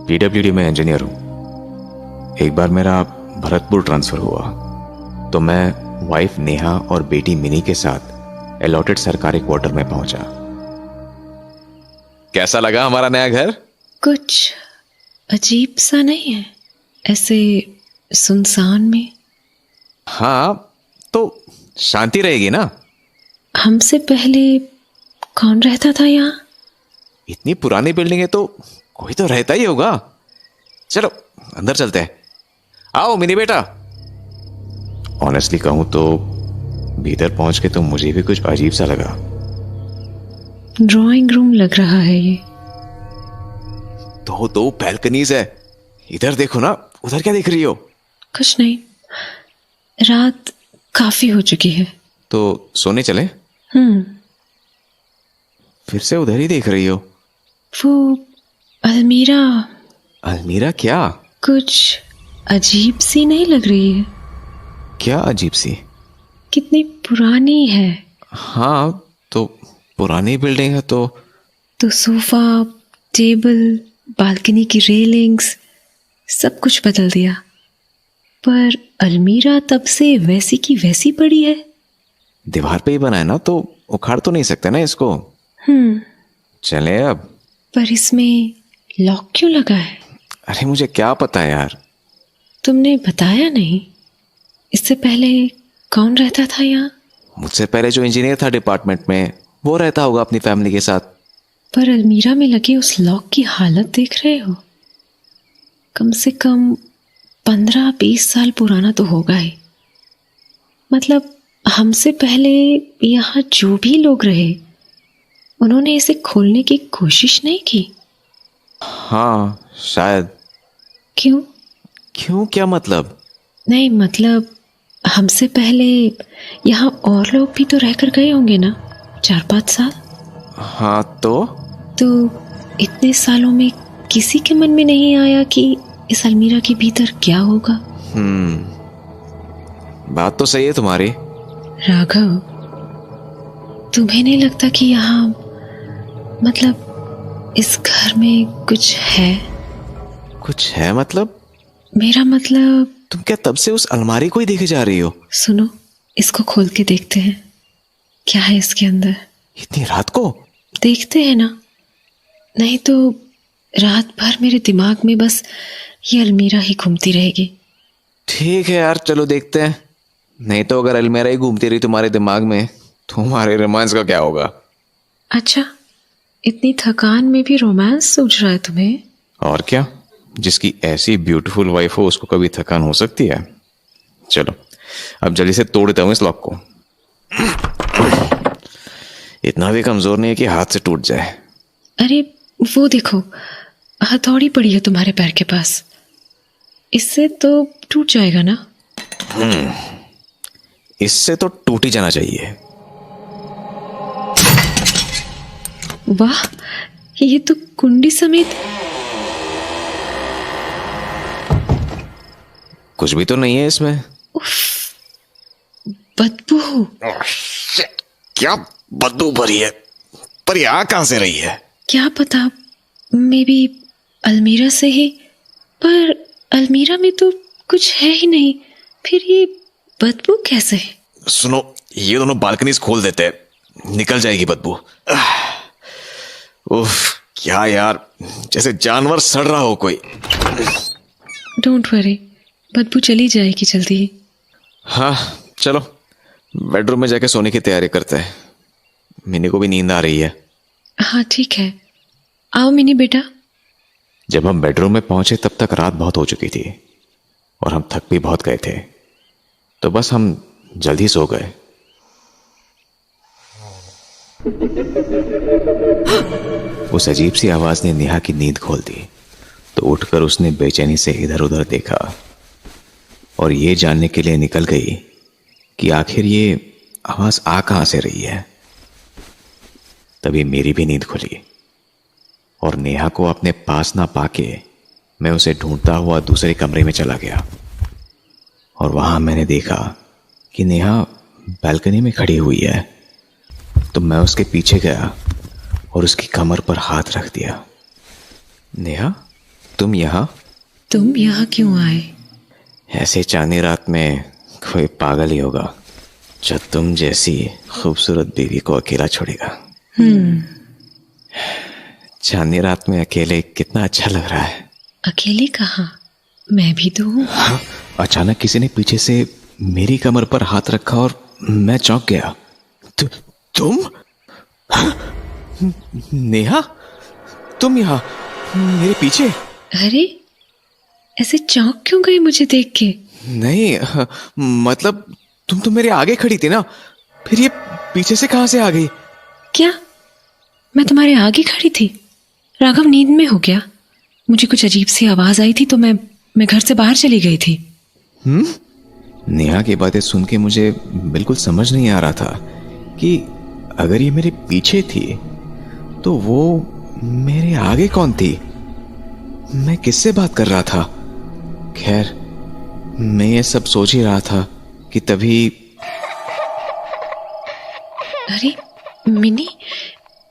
PWD में engineer हूँ। एक बार मेरा भरतपुर ट्रांसफर हुआ तो मैं वाइफ नेहा और बेटी मिनी के साथ अलॉटेड सरकारी क्वार्टर में पहुंचा। कैसा लगा हमारा नया घर? कुछ अजीब सा नहीं है, ऐसे सुनसान में? हाँ, तो शांति रहेगी ना। हमसे पहले कौन रहता था यहाँ? इतनी पुरानी बिल्डिंग है तो कोई तो रहता ही होगा। चलो अंदर चलते हैं। आओ मिनी बेटा। ऑनेस्टली कहूं तो भीतर पहुंच के तो मुझे भी कुछ अजीब सा लगा। ड्राइंग रूम लग रहा है ये। दो बैल्कनीज है। इधर देखो ना, उधर क्या देख रही हो? कुछ नहीं, रात काफी हो चुकी है। तो सोने चले? फिर से उधर ही देख रही हो? वो अलमीरा। अलमीरा क्या? कुछ अजीब सी नहीं लग रही है? क्या अजीब सी? कितनी पुरानी है। हाँ, तो पुरानी बिल्डिंग है तो सोफा, टेबल, बालकनी की रेलिंग्स, सब कुछ बदल दिया, पर अलमीरा तब से वैसी की वैसी पड़ी है। दीवार पे ही बना है ना, तो उखाड़ तो नहीं सकते ना इसको। चले अब। पर इसमें लॉक क्यों लगा है? अरे मुझे क्या पता है यार। तुमने बताया नहीं। इससे पहले कौन रहता था यहाँ? मुझसे पहले जो इंजीनियर था डिपार्टमेंट में, वो रहता होगा अपनी फैमिली के साथ। पर अलमीरा में लगे उस लॉक की हालत देख रहे हो? कम से कम 15-20 साल पुराना तो होगा ही। मतलब हमसे पहले यहाँ जो भी लोग रहे, उन्होंने इसे खोलने की कोशिश नहीं की। हाँ शायद। क्यों? क्या मतलब? नहीं मतलब हमसे पहले यहाँ और लोग भी तो रहकर गए होंगे ना, 4-5 साल। हाँ तो इतने सालों में किसी के मन में नहीं आया कि इस अलमीरा के भीतर क्या होगा? बात तो सही है तुम्हारी। राघव, तुम्हें नहीं लगता कि यहाँ मतलब इस घर में कुछ है? कुछ है मतलब? मेरा मतलब, तुम क्या तब से उस अलमारी को ही देखे जा रही हो? सुनो, इसको खोल के देखते हैं क्या है इसके अंदर। इतनी रात को? देखते हैं ना, नहीं तो रात भर मेरे दिमाग में बस ये अलमीरा ही घूमती रहेगी। ठीक है यार, चलो देखते हैं। नहीं तो अगर अलमीरा ही घूमती रही तुम्हारे दिमाग में, तुम्हारे रोमांस का क्या होगा? अच्छा, इतनी थकान में भी रोमांस सूझ रहा है तुम्हें? और क्या, जिसकी ऐसी ब्यूटीफुल वाइफ हो उसको कभी थकान हो सकती है? चलो अब जल्दी से तोड़ देता हूं इस लॉक को। इतना भी कमजोर नहीं है कि हाथ से टूट जाए। अरे वो देखो, हथौड़ी पड़ी है तुम्हारे पैर के पास। इससे तो टूट जाएगा ना? इससे तो टूट ही जाना चाहिए। वाह, ये तो कुंडी समेत। कुछ भी तो नहीं है इसमें। बदबू। क्या बदबू भरी है? पर ये आ कहां से रही है? क्या पता, मे बी अलमीरा से ही। पर अलमीरा में तो कुछ है ही नहीं, फिर ये बदबू कैसे? सुनो, ये दोनों बालकनीज खोल देते हैं, निकल जाएगी बदबू। उफ, क्या यार, जैसे जानवर सड़ रहा हो कोई। डोंट वरी, बदबू चली जाएगी जल्दी ही। हाँ चलो, बेडरूम में जाके सोने की तैयारी करते हैं। मिनी को भी नींद आ रही है। हाँ ठीक है, आओ मिनी बेटा। जब हम बेडरूम में पहुंचे तब तक रात बहुत हो चुकी थी और हम थक भी बहुत गए थे, तो बस हम जल्दी सो गए। उस अजीब सी आवाज ने नेहा की नींद खोल दी, तो उठकर उसने बेचैनी से इधर उधर देखा और ये जानने के लिए निकल गई कि आखिर ये आवाज आ कहां से रही है। तभी मेरी भी नींद खुली और नेहा को अपने पास ना पाके मैं उसे ढूंढता हुआ दूसरे कमरे में चला गया और वहां मैंने देखा कि नेहा बालकनी में खड़ी हुई है। तो मैं उसके पीछे गया और उसकी कमर पर हाथ रख दिया। नेहा, तुम यहाँ? तुम यहाँ क्यों आए? ऐसे चांदनी रात में कोई पागल ही होगा जो तुम जैसी खूबसूरत बीवी को अकेला छोड़ेगा। चांदनी रात में अकेले कितना अच्छा लग रहा है। अकेले कहाँ, मैं भी तो हूँ। अचानक किसी ने पीछे से मेरी कमर पर हाथ रखा और मैं चौंक गया। तुम? नेहा, तुम यहाँ मेरे पीछे? अरे, ऐसे चौंक क्यों गए मुझे देख के? नहीं, मतलब तुम तो मेरे आगे खड़ी थी ना, फिर ये पीछे से कहां से आ गई? क्या मैं तुम्हारे आगे खड़ी थी? राघव नींद में हो गया? मुझे कुछ अजीब सी आवाज आई थी तो मैं घर से बाहर चली गई थी। नेहा की बातें सुन के मुझे बिल्कुल समझ नहीं आ रहा था कि अगर ये मेरे पीछे थी तो वो मेरे आगे कौन थी? मैं किससे बात कर रहा था? खैर, मैं ये सब सोच ही रहा था कि तभी अरे,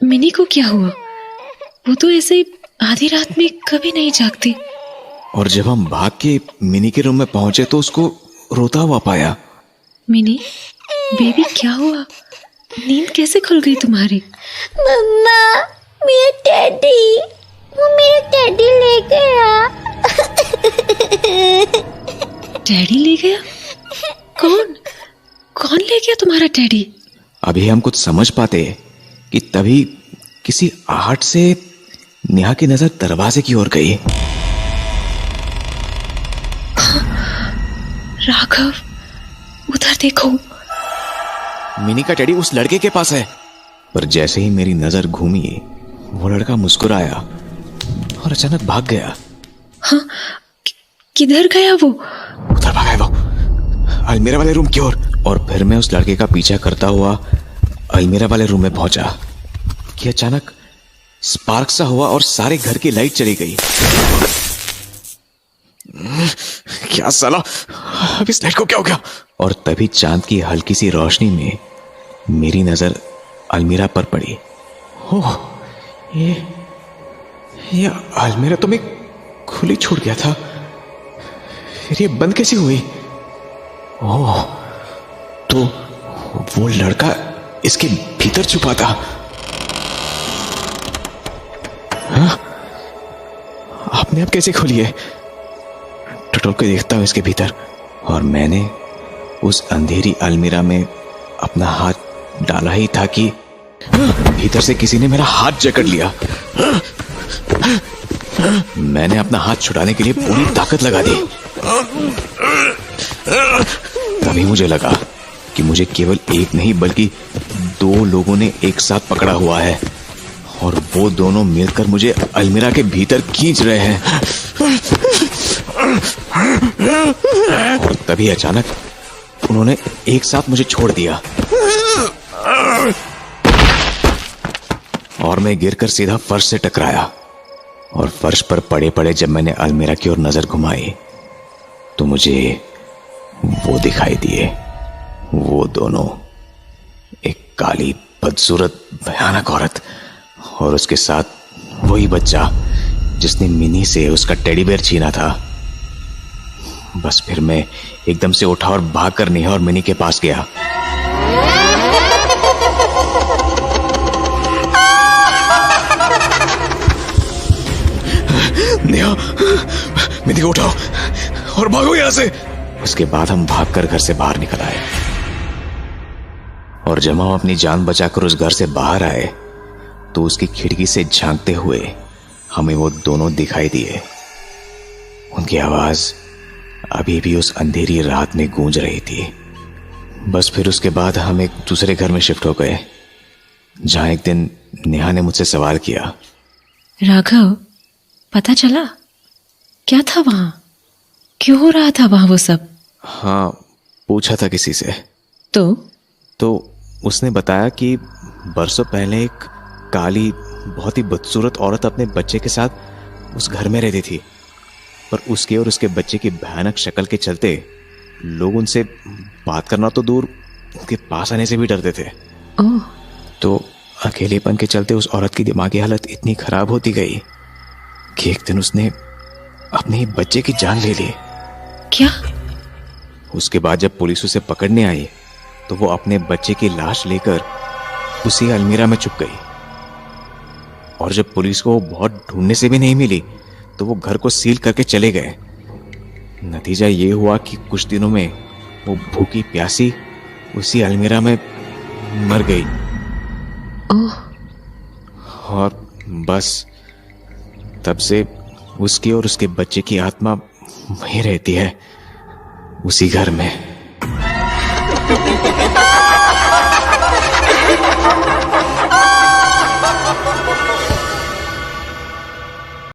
मिनी को क्या हुआ? वो तो ऐसे आधी रात में कभी नहीं जागती। और जब हम भाग के मिनी के रूम में पहुंचे तो उसको रोता हुआ पाया। मिनी बेबी, क्या हुआ? नींद कैसे खुल गई तुम्हारी? मम्मा, मेरा टेडी, वो मेरा टेडी ले गया। टेडी ले गया? कौन ले गया तुम्हारा टेडी? अभी हम कुछ समझ पाते कि तभी किसी आहट से नेहा की नजर दरवाजे की ओर गई। राघव, उधर देखो। मिनी का टेडी उस लड़के के पास है। पर जैसे ही मेरी नजर घूमी, वो लड़का मुस्कुराया और अचानक भाग गया। हाँ, किधर गया वो? उधर भागा है वो, अलमीरा वाले रूम की ओर। और फिर मैं उस लड़के का पीछा करता हुआ अलमीरा वाले रूम में पहुंचा कि अचानक स्पार्क सा हुआ और सारे घर की लाइट चली गई। क्या साला, अब इस लाइट को क्या हो गया? और तभी चांद की हल्की सी रोशनी में मेरी नजर अलमीरा पर पड़ी। ओह, ये अलमीरा तो मैं खुली छूट गया था, फिर ये बंद कैसे हुई? ओह, तो वो लड़का इसके भीतर छुपा था। हाँ? आपने अब कैसे खोली है? टटोल के देखता हूं इसके भीतर, और मैंने उस अंधेरी अलमीरा में अपना हाथ डाला ही था कि भीतर से किसी ने मेरा हाथ जकड़ लिया। मैंने अपना हाथ छुड़ाने के लिए पूरी ताकत लगा दी। तभी मुझे लगा कि मुझे केवल एक नहीं बल्कि दो लोगों ने एक साथ पकड़ा हुआ है, और वो दोनों मिलकर मुझे अलमीरा के भीतर खींच रहे हैं। और तभी अचानक उन्होंने एक साथ मुझे छोड़ दिया और मैं गिरकर सीधा फर्श से टकराया। और फर्श पर पड़े पड़े जब मैंने अलमीरा की ओर नजर घुमाई तो मुझे वो दिखाई दिए, वो दोनों, एक काली बदसूरत भयानक औरत और उसके साथ वही बच्चा जिसने मिनी से उसका टेडी बेयर छीना था। बस फिर मैं एकदम से उठा और भागकर नेहा और मिनी के पास गया। नेहा, मिनी को उठाओ और भागो यहां से। उसके बाद हम भागकर घर से बाहर निकल आए, और जब हम अपनी जान बचाकर उस घर से बाहर आए तो उसकी खिड़की से झांकते हुए हमें वो दोनों दिखाई दिए। उनकी आवाज अभी भी उस अंधेरी रात में गूंज रही थी। बस फिर उसके बाद हम एक दूसरे घर में शिफ्ट हो गए, जहां एक दिन नेहा ने मुझसे सवाल किया, राघव, पता चला क्या था वहां? क्यों हो रहा था वहां वो सब? हाँ, पूछा था किसी से। तो उसने बताया कि बरसों पहले एक काली बहुत ही बदसूरत औरत अपने बच्चे के साथ उस घर में रहती थी, पर उसके और उसके बच्चे की भयानक शक्ल के चलते लोग उनसे बात करना तो दूर, उनके पास आने से भी डरते थे। ओह। तो अकेलेपन के चलते उस औरत की दिमागी हालत इतनी खराब होती गई कि एक दिन उसने अपने बच्चे की जान ले ली। क्या? उसके बाद जब पुलिस उसे पकड़ने आई तो वो अपने बच्चे की लाश लेकर उसी अलमीरा में छुप गई। और जब पुलिस को बहुत ढूंढने से भी नहीं मिली तो वो घर को सील करके चले गए। नतीजा ये हुआ कि कुछ दिनों में वो भूखी प्यासी उसी अलमीरा में मर गई। ओह, और बस तब से उसकी और उसके बच्चे की आत्मा वहीं रहती है, उसी घर में।